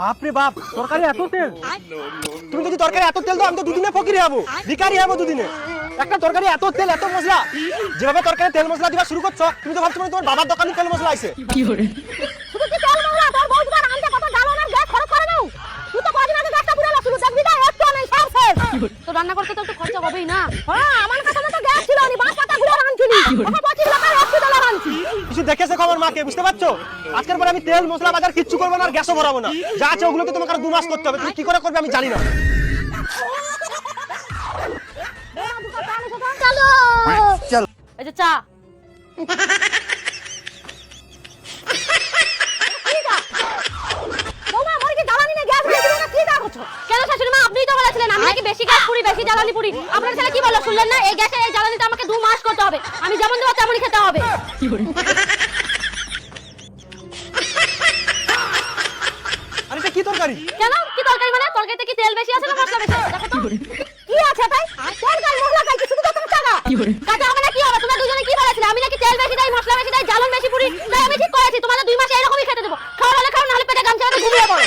বাপ রে বাপ, তরকারি এত তেল। তুমি যদি তরকারি এত তেল দাও আমি তো দুদিনে ফকির হবো, ভিখারি হবো দুদিনে। একটা তরকারি এত তেল এত মশলা, যেভাবে তরকারি তেল মশলা দিবা শুরু করছো তুমি তো ভাবছো মানে তোমার বাবার দোকানে তেল মশলা আইছে। শুধু কি তেল মশলা, তোর বউ তোমার আনতে কত জ্বালানোর গ্যাস খরচ করে নাও। তুই তো কদিন আগে গ্যাসটা পুরালো, শুধু দেখবি না একটু নেই সব শেষ। তো রান্না করতে তো একটু খরচা হবেই না। হ্যাঁ, আমার কাছে তো গ্যাস ছিল না, বাঁশ পাতা গুলো রাঁধছিলি। আমার 25 টাকার 80 ডলার আনছি। কিছু দেখেছে খবর মাকে, বুঝতে পারছো? আজকের পরে আমি তেল মশলা বাজার কিচ্ছু করবো না আর গ্যাসও ভরাবো না। যা আছে ওগুলোকে তোমাকে আর 2 মাস করতে হবে, তুমি কি করে করবে আমি জানি না। চলো চল। এই যে চা। বৌমা, আমার কি জ্বালানি না গ্যাস বেশি না, কি করছো? কেন শাশুড়ি মা, আপনিই তো বলেছিলেন আমি নাকি বেশি গ্যাস পুরি, বেশি জ্বালানি পুরি। আপনার ছেলে কি বললো শুনলেন না? এই গ্যাসে এই জ্বালানিটা আমাকে 2 মাস করতে হবে। আমি যেমন দেবো তেমনই খেতে হবে। আরে এটা কি তরকারি? কেন কি তরকারি মানে? তরকারিতে কি তেল বেশি আছে না মশলা বেশি আছে? দেখো তো কি আছে তাই? তরকারি মশলা খাই শুধু তো তুমি টাকা কাটা হবে না, কি হবে? তোমরা দুজনে কি বলেছিলে আমি নাকি তেল বেশি দেই, মশলা বেশি দেই, জ্বালান বেশি পুরি? তাই আমি ঠিক করেছি তোমাদের 2 মাস এরকমই খেতে দেবো। খাওয়া হলে খাও, না হলে পেটে গামছা বেঁধে ঘুমিয়ে পড়ো।